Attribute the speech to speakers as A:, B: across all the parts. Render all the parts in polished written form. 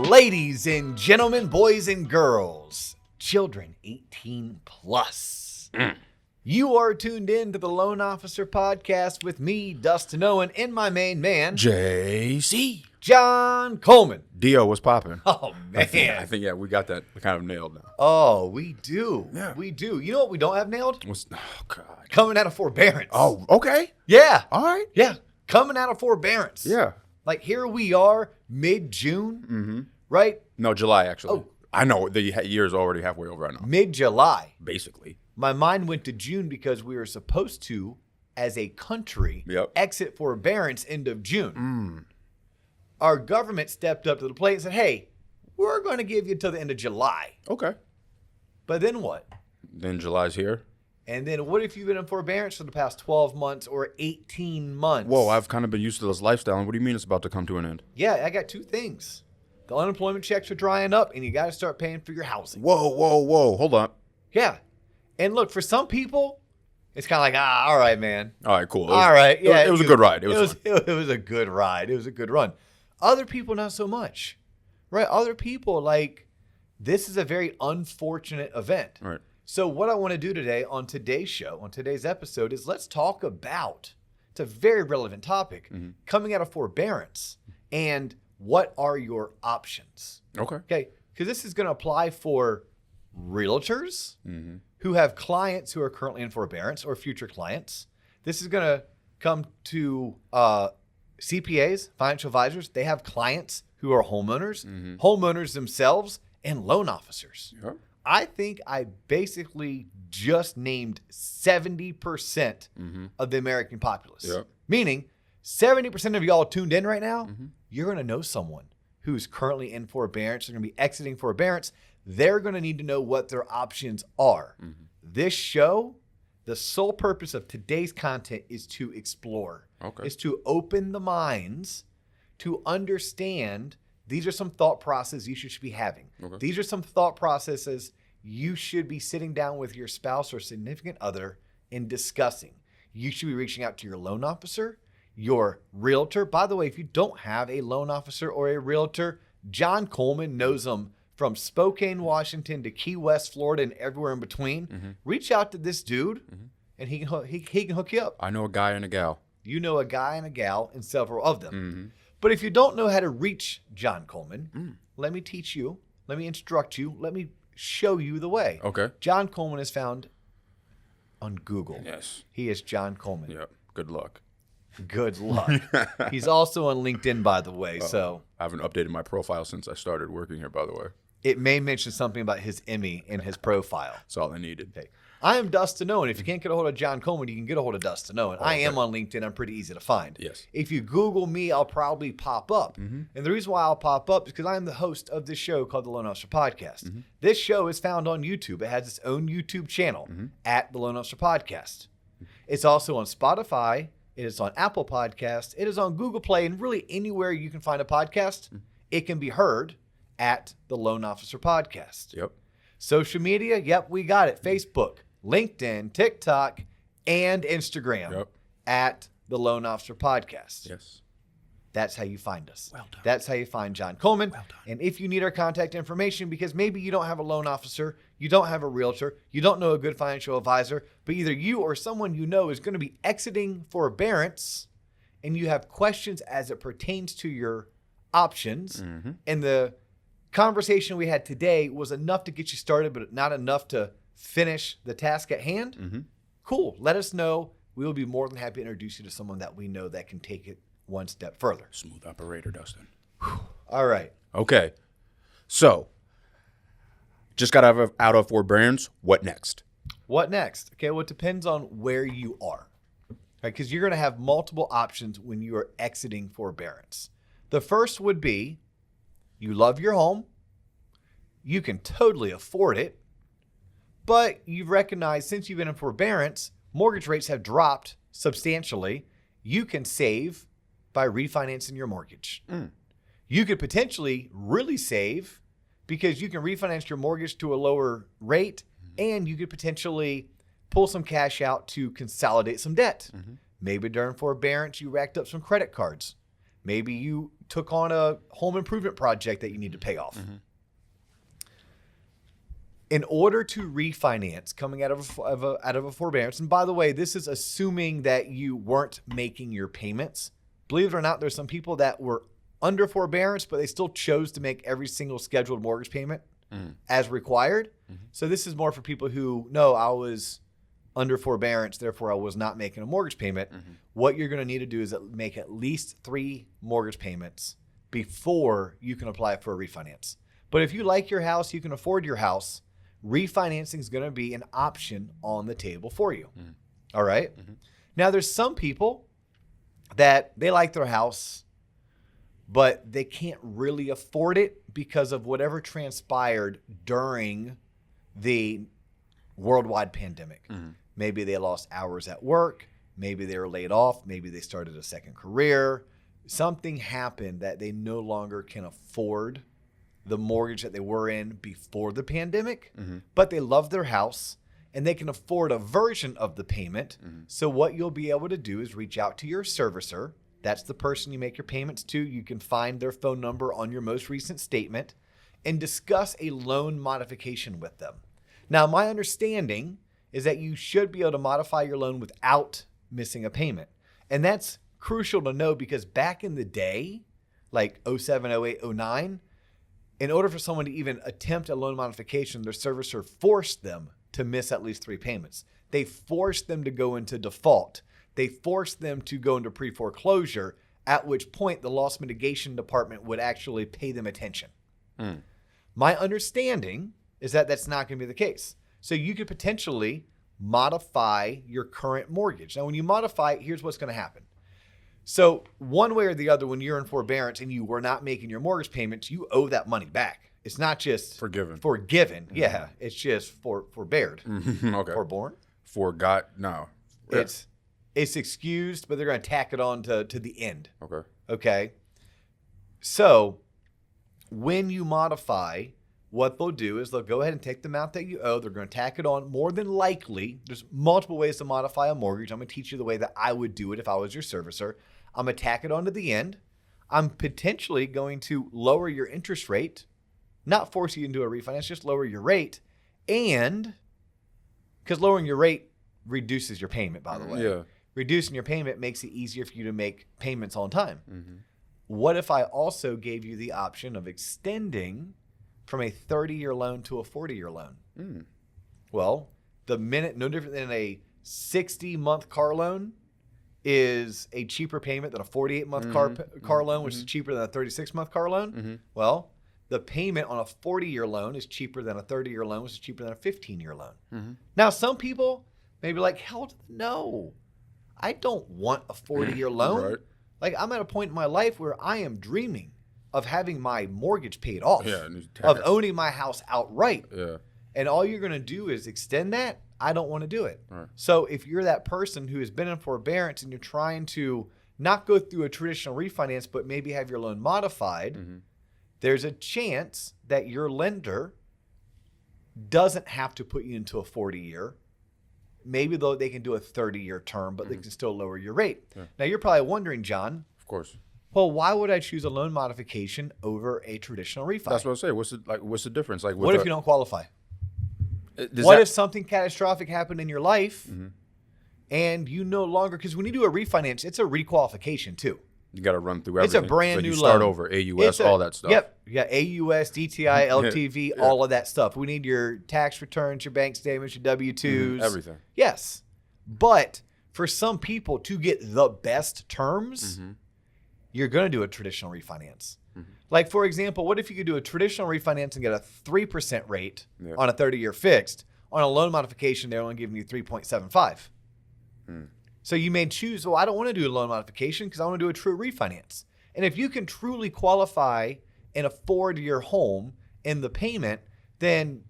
A: Ladies and gentlemen, boys and girls, children 18 plus. You are tuned in to the Loan Officer Podcast with me, Dustin Owen, and my main man,
B: JC.
A: John Coleman.
B: Dio, what's popping?
A: Oh, man.
B: I think, we got that kind of nailed now.
A: Oh, we do.
B: Yeah.
A: We do. You know what we don't have nailed?
B: Oh, God.
A: Coming out of forbearance.
B: Oh, okay.
A: Yeah.
B: All right.
A: Yeah. Coming out of forbearance.
B: Yeah.
A: Like, here we are, mid-June, right?
B: No, July, actually.
A: Oh.
B: I know. The year is already halfway over, I know.
A: Mid-July.
B: Basically.
A: My mind went to June because we were supposed to, as a country, exit forbearance end of June. Our government stepped up to the plate and said, hey, we're going to give you until the end of July.
B: Okay.
A: But then what?
B: Then July's here.
A: And then what if you've been in forbearance for the past 12 months or 18 months?
B: Whoa, I've kind of been used to this lifestyle. And what do you mean it's about to come to an end?
A: Yeah, I got two things. The unemployment checks are drying up, and you got to start paying for your housing.
B: Whoa. Hold on.
A: Yeah. And look, for some people, it's kind of like, all right, man.
B: All right, cool.
A: All right. Yeah.
B: It was a good ride. It was
A: a good ride. It was a good run. Other people, not so much. Right? Other people, like, this is a very unfortunate event.
B: Right.
A: So what I want to do today on today's show, on today's episode, is let's talk about, it's a very relevant topic, coming out of forbearance and what are your options. Okay. Because this is going to apply for realtors who have clients who are currently in forbearance or future clients. This is going to come to CPAs, financial advisors. They have clients who are homeowners, homeowners themselves, and loan officers.
B: Yep.
A: I think I basically just named 70% of the American populace.
B: Yep.
A: Meaning 70% of y'all tuned in right now, you're going to know someone who's currently in forbearance. They're going to be exiting forbearance. They're going to need to know what their options are. This show, the sole purpose of today's content is to explore, is to open the minds to understand these are some thought processes you should be having. These are some thought processes you should be sitting down with your spouse or significant other and discussing. You should be reaching out to your loan officer, your realtor. By the way, if you don't have a loan officer or a realtor, John Coleman knows them from Spokane, Washington to Key West, Florida, and everywhere in between. Reach out to this dude, and he can hook you up.
B: I know a guy and a gal.
A: You know a guy and a gal, and several of them. But if you don't know how to reach John Coleman, let me teach you. Let me instruct you. Let me show you the way.
B: Okay.
A: John Coleman is found on Google.
B: Yes.
A: He is John Coleman.
B: Yep. Good luck.
A: Good luck. He's also on LinkedIn, by the way. So
B: I haven't updated my profile since I started working here, by the way.
A: It may mention something about his Emmy in his profile.
B: That's all I needed.
A: Okay. I am Dustin Owen. If you can't get a hold of John Coleman, you can get a hold of Dustin Owen. I am on LinkedIn. I'm pretty easy to find.
B: Yes.
A: If you Google me, I'll probably pop up. And the reason why I'll pop up is because I'm the host of this show called the Loan Officer Podcast. This show is found on YouTube. It has its own YouTube channel at the Loan Officer Podcast. It's also on Spotify. It is on Apple Podcasts. It is on Google Play, and really anywhere you can find a podcast, it can be heard at the Loan Officer Podcast.
B: Yep.
A: Social media, yep, we got it. Facebook, LinkedIn, TikTok, and Instagram at the Loan Officer Podcast.
B: Yes.
A: That's how you find us.
B: Well done.
A: That's how you find John Coleman.
B: Well done.
A: And if you need our contact information, because maybe you don't have a loan officer, you don't have a realtor, you don't know a good financial advisor, but either you or someone you know is going to be exiting forbearance, and you have questions as it pertains to your options, and the conversation we had today was enough to get you started, but not enough to finish the task at hand, cool. Let us know. We will be more than happy to introduce you to someone that we know that can take it one step further.
B: Smooth operator, Dustin.
A: All right.
B: Okay. So, just got out of forbearance. What next?
A: What next? Okay, well, it depends on where you are. Because you're going to have multiple options when you are exiting forbearance. The first would be you love your home. You can totally afford it. But you've recognized since you've been in forbearance, mortgage rates have dropped substantially. You can save by refinancing your mortgage. You could potentially really save because you can refinance your mortgage to a lower rate, and you could potentially pull some cash out to consolidate some debt. Maybe during forbearance, you racked up some credit cards. Maybe you took on a home improvement project that you need to pay off. In order to refinance coming out of a forbearance, and by the way, this is assuming that you weren't making your payments. Believe it or not, there's some people that were under forbearance, but they still chose to make every single scheduled mortgage payment as required. So this is more for people who know I was under forbearance, therefore I was not making a mortgage payment. What you're going to need to do is make at least 3 mortgage payments before you can apply for a refinance. But if you like your house, you can afford your house, refinancing is going to be an option on the table for you. All right. Now, there's some people that they like their house, but they can't really afford it because of whatever transpired during the worldwide pandemic. Maybe they lost hours at work. Maybe they were laid off. Maybe they started a second career. Something happened that they no longer can afford the mortgage that they were in before the pandemic, but they love their house and they can afford a version of the payment. So what you'll be able to do is reach out to your servicer. That's the person you make your payments to. You can find their phone number on your most recent statement and discuss a loan modification with them. Now, my understanding is that you should be able to modify your loan without missing a payment. And that's crucial to know because back in the day, like 07, 08, 09, in order for someone to even attempt a loan modification, their servicer forced them to miss at least 3 payments. They forced them to go into default. They forced them to go into pre-foreclosure, at which point the loss mitigation department would actually pay them attention. My understanding is that that's not going to be the case. So you could potentially modify your current mortgage. Now, when you modify it, here's what's going to happen. So one way or the other, when you're in forbearance and you were not making your mortgage payments, you owe that money back. It's not just
B: Forgiven.
A: Yeah, it's just forbeared.
B: Okay.
A: Forborn.
B: Forgot. No.
A: It's excused, but they're going to tack it on to the end. Okay. So when you modify, what they'll do is they'll go ahead and take the amount that you owe. They're going to tack it on. More than likely, there's multiple ways to modify a mortgage. I'm going to teach you the way that I would do it if I was your servicer. I'm going to tack it on to the end. I'm potentially going to lower your interest rate, not force you into a refinance, just lower your rate. And because lowering your rate reduces your payment, by the way.
B: Yeah.
A: Reducing your payment makes it easier for you to make payments on time. What if I also gave you the option of extending from a 30-year loan to a 40-year loan? Well, no different than a 60-month car loan is a cheaper payment than a 48-month car loan, which is cheaper than a 36-month car loan. Well, the payment on a 40-year loan is cheaper than a 30-year loan, which is cheaper than a 15-year loan. Now, some people may be like, hell no, I don't want a 40-year loan.
B: Right.
A: Like, I'm at a point in my life where I am dreaming of having my mortgage paid off,
B: Yeah.
A: of owning my house outright.
B: Yeah.
A: And all you're going to do is extend that. I don't want to do it.
B: Right.
A: So if you're that person who has been in forbearance and you're trying to not go through a traditional refinance, but maybe have your loan modified, there's a chance that your lender doesn't have to put you into a 40-year. Maybe though they can do a 30-year term, but they can still lower your rate.
B: Yeah.
A: Now you're probably wondering, John,
B: Of course.
A: well, why would I choose a loan modification over a traditional refi?
B: That's what I say. What's the difference? Like,
A: What if you don't qualify? What if something catastrophic happened in your life and you no longer, because when you do a refinance, it's a requalification too.
B: You got to run through
A: It's
B: everything.
A: a brand new
B: you start
A: loan.
B: over, AUS, all that stuff.
A: Yep. Yeah, AUS, DTI, LTV, all of that stuff. We need your tax returns, your bank statements, your W-2s.
B: Everything.
A: Yes. But for some people to get the best terms, you're going to do a traditional refinance. Like, for example, what if you could do a traditional refinance and get a 3% rate on a 30-year fixed? On a loan modification, they're only giving you 3.75. So you may choose, well, I don't want to do a loan modification because I want to do a true refinance. And if you can truly qualify and afford your home and the payment, then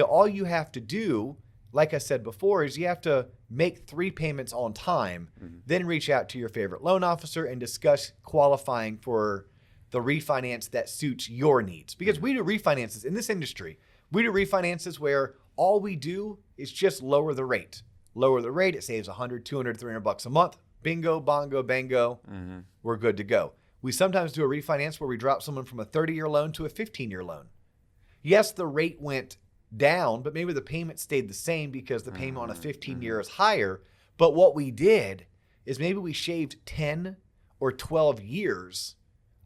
A: all you have to do, like I said before, is you have to make 3 payments on time, then reach out to your favorite loan officer and discuss qualifying for the refinance that suits your needs. Because we do refinances in this industry. We do refinances where all we do is just lower the rate. Lower the rate, it saves $100, $200, $300 a month. Bingo, bongo, bango. We're good to go. We sometimes do a refinance where we drop someone from a 30-year loan to a 15-year loan. Yes, the rate went down, but maybe the payment stayed the same because the payment on a 15-year is higher. But what we did is maybe we shaved 10 or 12 years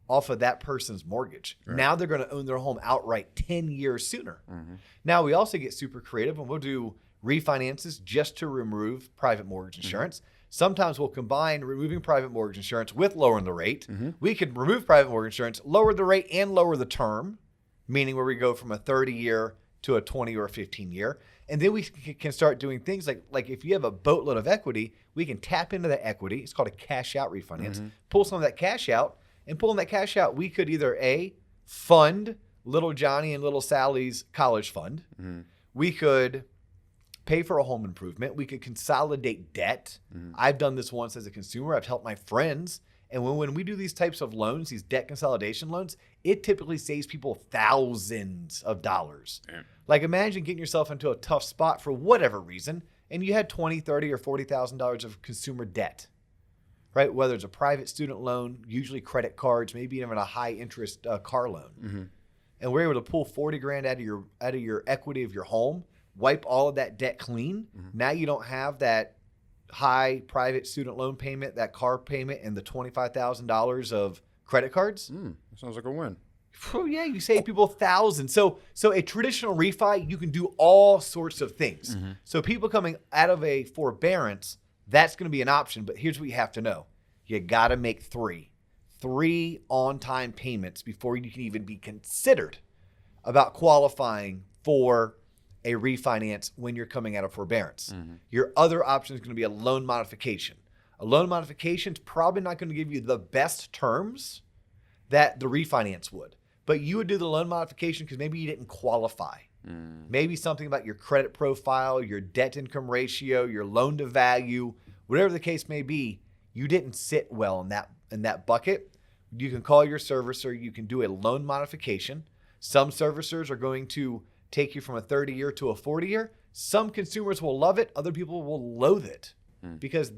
A: off of that person's mortgage. Right. Now they're going to own their home outright 10 years sooner. Now we also get super creative and we'll do refinances just to remove private mortgage insurance. Sometimes we'll combine removing private mortgage insurance with lowering the rate. We could remove private mortgage insurance, lower the rate, and lower the term, meaning where we go from a 30-year to a 20 or a 15-year. And then we can start doing things like if you have a boatload of equity, we can tap into that equity. It's called a cash out refinance. Pull some of that cash out, and pulling that cash out, we could either fund little Johnny and little Sally's college fund. We could pay for a home improvement. We could consolidate debt. I've done this once as a consumer. I've helped my friends. And when we do these types of loans, these debt consolidation loans, it typically saves people thousands of dollars. Like imagine getting yourself into a tough spot for whatever reason, and you had $20,000, $30,000, or $40,000 of consumer debt, right? Whether it's a private student loan, usually credit cards, maybe even a high interest car loan. And we're able to pull 40 grand out of your equity of your home, wipe all of that debt clean. Now you don't have that high private student loan payment, that car payment, and the $25,000 of credit cards.
B: That sounds like a win.
A: Oh yeah, you save people thousands. So a traditional refi, you can do all sorts of things. So people coming out of a forbearance, that's going to be an option. But here's what you have to know: you got to make three on-time payments before you can even be considered about qualifying for a refinance when you're coming out of forbearance. Your other option is going to be a loan modification. A loan modification is probably not going to give you the best terms that the refinance would, but you would do the loan modification because maybe you didn't qualify. Maybe something about your credit profile, your debt income ratio, your loan to value, whatever the case may be, you didn't sit well in that bucket. You can call your servicer. You can do a loan modification. Some servicers are going to take you from a 30-year to a 40-year. Some consumers will love it. Other people will loathe it because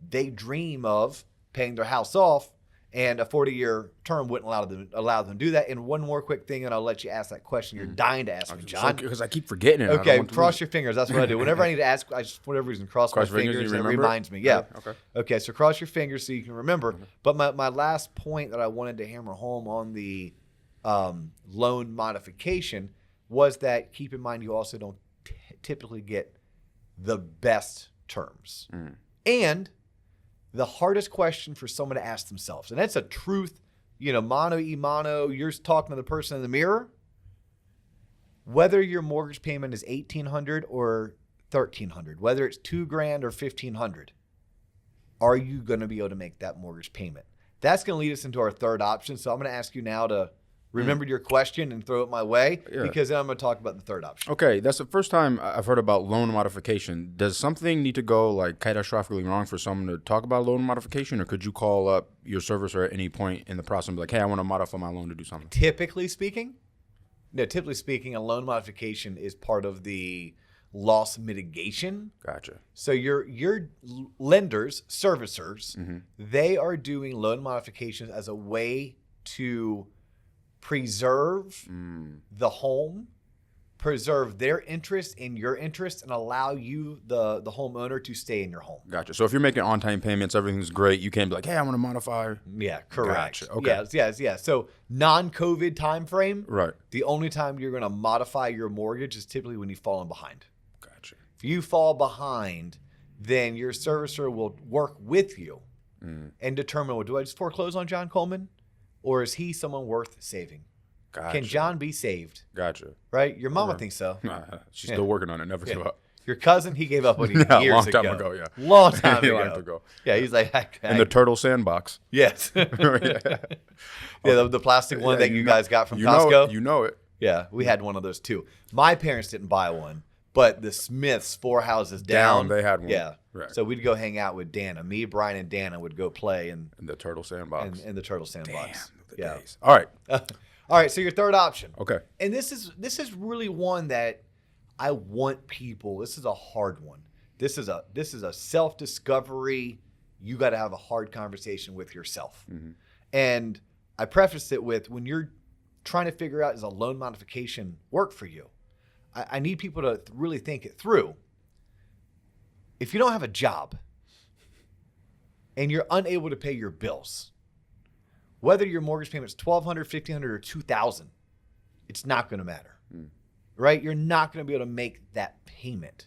A: they dream of paying their house off, and a 40-year term wouldn't allow them to do that. And one more quick thing, and I'll let you ask that question. You're dying to ask me, John.
B: Because I keep forgetting it.
A: Okay, cross your fingers. That's what I do. Whenever I need to ask, I just, for whatever reason, cross my fingers and it reminds me. Yeah. Okay, so cross your fingers so you can remember. But my last point that I wanted to hammer home on the loan modification was that keep in mind you also don't typically get the best terms. And the hardest question for someone to ask themselves, and that's a truth, mano y mano, you're talking to the person in the mirror, whether your mortgage payment is $1,800 or $1,300, whether it's $2,000 or $1,500, are you going to be able to make that mortgage payment? That's going to lead us into our third option. So I'm going to ask you now to remember your question and throw it my way, because then I'm going to talk about the third option.
B: Okay, that's the first time I've heard about loan modification. Does something need to go like catastrophically wrong for someone to talk about loan modification, or could you call up your servicer at any point in the process and be like, hey, I want to modify my loan to do something?
A: Typically speaking, a loan modification is part of the loss mitigation.
B: Gotcha.
A: So your lenders, servicers, they are doing loan modifications as a way to preserve the home, preserve their interest and your interest, and allow you, the homeowner, to stay in your home.
B: Gotcha. So if you're making on-time payments, everything's great, you can't be like, hey, I want to modify.
A: Yeah, correct.
B: Gotcha. Okay.
A: Yes. So non-COVID time frame,
B: right.
A: The only time you're going to modify your mortgage is typically when you've fallen behind.
B: Gotcha.
A: If you fall behind, then your servicer will work with you and determine, well, do I just foreclose on John Coleman? Or is he someone worth saving?
B: Gotcha.
A: Can John be saved?
B: Gotcha.
A: Right? Your mama thinks so.
B: She's still working on it. Never give up.
A: Your cousin, he gave up on you years
B: long time
A: ago.
B: ago.
A: Long time ago. Yeah, he's like...
B: In the turtle sandbox.
A: Yes. The plastic one that you guys got from Costco.
B: You know it.
A: Yeah, we had one of those too. My parents didn't buy one, but the Smiths, 4 houses down,
B: they had one.
A: Yeah.
B: Right.
A: So we'd go hang out with Dana. Me, Brian, and Dana would go play in
B: the turtle sandbox.
A: In the turtle sandbox.
B: Damn, days. All right.
A: All right, so your third option.
B: Okay.
A: And this is really one that I want people. This is a hard one. This is a self-discovery. You got to have a hard conversation with yourself. And I prefaced it with, when you're trying to figure out, is a loan modification work for you? I need people to really think it through. If you don't have a job and you're unable to pay your bills, whether your mortgage payment is $1,200, $1,500, or $2,000, it's not going to matter, right? You're not going to be able to make that payment.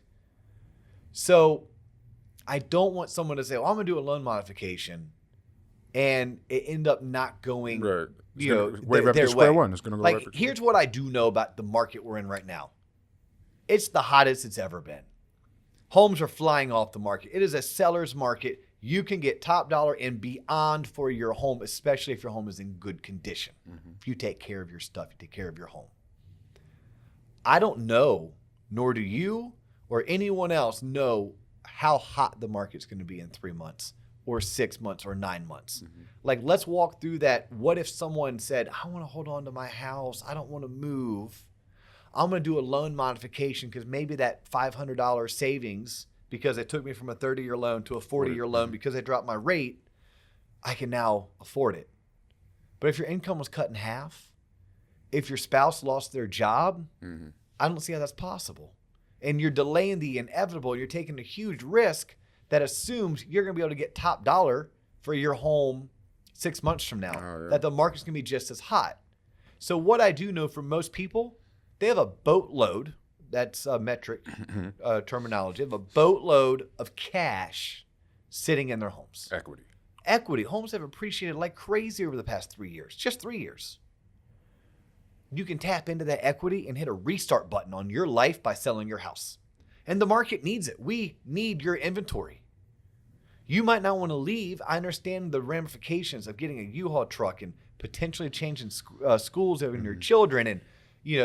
A: So I don't want someone to say, well, I'm going to do a loan modification, and it end up not going,
B: Right.
A: Their
B: to square
A: way.
B: one. It's going to go
A: like,
B: right for
A: here's what I do know about the market we're in right now. It's the hottest it's ever been. Homes are flying off the market. It is a seller's market. You can get top dollar and beyond for your home, especially if your home is in good condition. If you take care of your stuff, you take care of your home. I don't know, nor do you or anyone else know how hot the market's going to be in 3 months or 6 months or 9 months. Like, let's walk through that. What if someone said, I want to hold on to my house. I don't want to move. I'm going to do a loan modification because maybe that $500 savings, because it took me from a 30-year loan to a 40-year loan because I dropped my rate, I can now afford it. But if your income was cut in half, if your spouse lost their job, I don't see how that's possible. And you're delaying the inevitable. You're taking a huge risk that assumes you're going to be able to get top dollar for your home 6 months from now, that the market's going to be just as hot. So what I do know from most people, they have a boatload, that's a metric terminology, they have a boatload of cash sitting in their homes. Equity. Homes have appreciated like crazy over the past 3 years, just 3 years. You can tap into that equity and hit a restart button on your life by selling your house. And the market needs it. We need your inventory. You might not want to leave. I understand the ramifications of getting a U-Haul truck and potentially changing schools of your children and,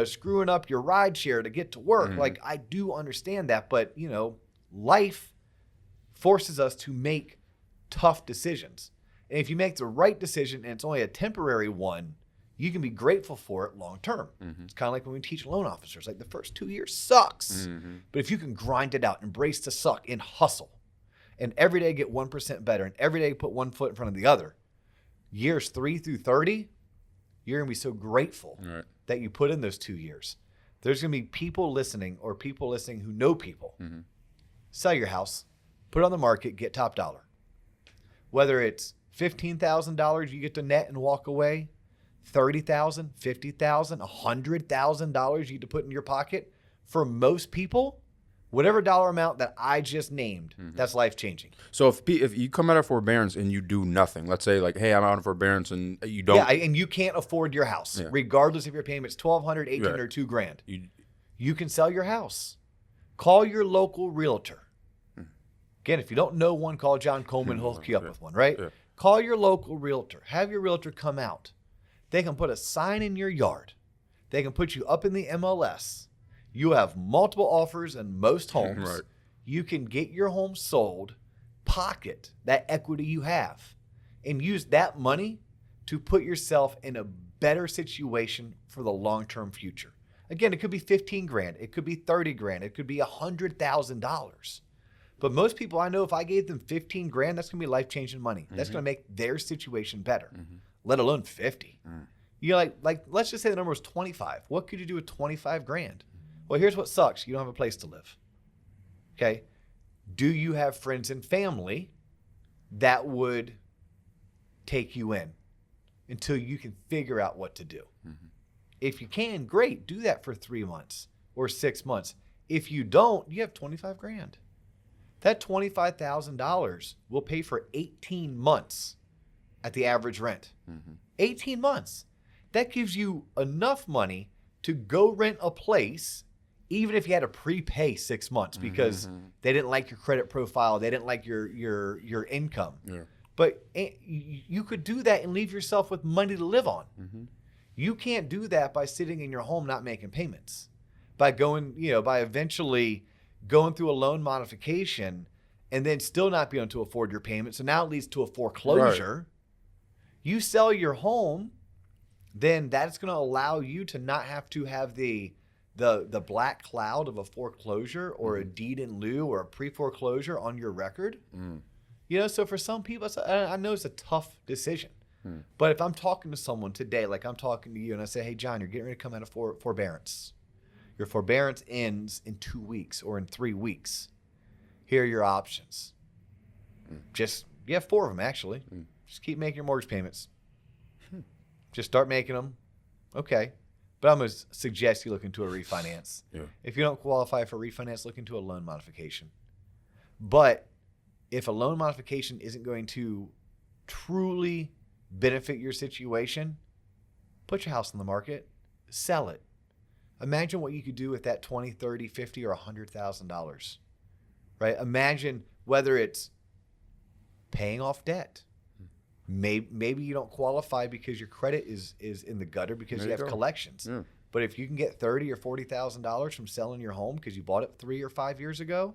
A: screwing up your ride share to get to work. Like, I do understand that, but, life forces us to make tough decisions. And if you make the right decision and it's only a temporary one, you can be grateful for it long term. It's kind of like when we teach loan officers, like the first 2 years sucks. But if you can grind it out, embrace the suck and hustle, and every day get 1% better, and every day put one foot in front of the other, years 3 through 30, you're going to be so grateful that you put in those 2 years. There's going to be people listening who know people. Sell your house, put it on the market, get top dollar. Whether it's $15,000 you get to net and walk away, $30,000, $50,000, $100,000 you get to put in your pocket. For most people, whatever dollar amount that I just named, that's life-changing.
B: So if you come out of forbearance and you do nothing, let's say like, hey, I'm out of forbearance and you don't.
A: Yeah, and you can't afford your house, regardless if your payment's $1,200, $1,800, or $2,000. You can sell your house. Call your local realtor. Again, if you don't know one, call John Coleman. He'll hook you up with one, right? Call your local realtor. Have your realtor come out. They can put a sign in your yard. They can put you up in the MLS. You have multiple offers in most homes. You can get your home sold, pocket that equity you have, and use that money to put yourself in a better situation for the long-term future. Again, it could be $15,000. It could be $30,000. It could be $100,000. But most people I know, if I gave them $15,000, that's going to be life-changing money. That's going to make their situation better, let alone 50. Like let's just say the number was 25. What could you do with $25,000? Well, here's what sucks. You don't have a place to live. Okay. Do you have friends and family that would take you in until you can figure out what to do? If you can, great. Do that for 3 months or 6 months. If you don't, you have $25,000. That $25,000 will pay for 18 months at the average rent. 18 months. That gives you enough money to go rent a place, even if you had to prepay 6 months because they didn't like your credit profile, they didn't like your income. But you could do that and leave yourself with money to live on. You can't do that by sitting in your home not making payments. By by eventually going through a loan modification and then still not being able to afford your payment. So now it leads to a foreclosure. You sell your home, then that's going to allow you to not have to have the black cloud of a foreclosure or a deed in lieu or a pre-foreclosure on your record. So for some people, I know it's a tough decision. But if I'm talking to someone today, like I'm talking to you, and I say, hey, John, you're getting ready to come out of forbearance. Your forbearance ends in 2 weeks or in 3 weeks. Here are your options. You have 4 of them, actually. Just keep making your mortgage payments. Just start making them. Okay. But I'm going to suggest you look into a refinance.
B: Yeah.
A: If you don't qualify for refinance, look into a loan modification. But if a loan modification isn't going to truly benefit your situation, put your house on the market, sell it. Imagine what you could do with that $20, $30, $50, or $100,000, right? Imagine whether it's paying off debt. Maybe you don't qualify because your credit is in the gutter because you have collections. Yeah. But if you can get $30,000 or $40,000 from selling your home because you bought it 3 or 5 years ago,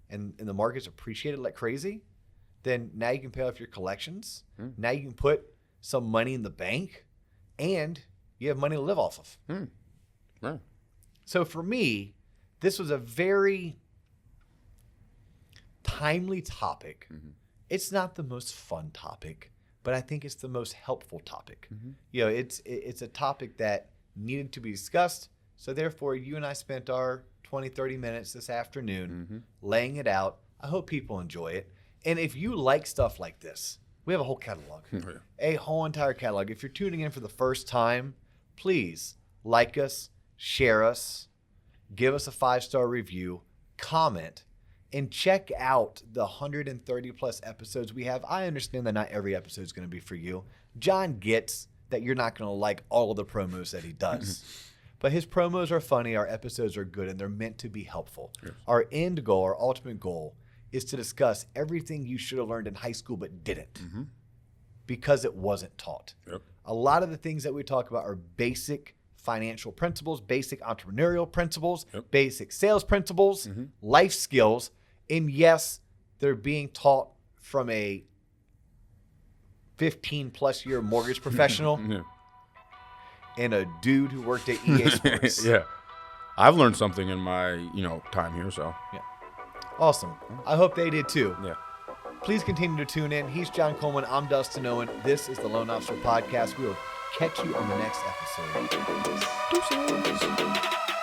A: and the market's appreciated like crazy, then now you can pay off your collections. Now you can put some money in the bank, and you have money to live off of.
B: Right.
A: So for me, this was a very timely topic. It's not the most fun topic, but I think it's the most helpful topic. It's a topic that needed to be discussed. So therefore, you and I spent our 20, 30 minutes this afternoon laying it out. I hope people enjoy it. And if you like stuff like this, we have a whole catalog, a whole entire catalog. If you're tuning in for the first time, please like us, share us, give us a 5-star review, comment, and check out the 130 plus episodes we have. I understand that not every episode is going to be for you. John gets that you're not going to like all of the promos that he does. But his promos are funny, our episodes are good, and they're meant to be helpful. Yes. Our end goal, our ultimate goal, is to discuss everything you should have learned in high school but didn't because it wasn't taught. Yep. A lot of the things that we talk about are basic financial principles, basic entrepreneurial principles, basic sales principles, life skills. And yes, they're being taught from a 15-plus year mortgage professional and a dude who worked at EA Sports.
B: Yeah. I've learned something in my, time here, so.
A: Yeah. Awesome. I hope they did too.
B: Yeah.
A: Please continue to tune in. He's John Coleman. I'm Dustin Owen. This is the Loan Officer Podcast. We will catch you on the next episode.
B: Deuces.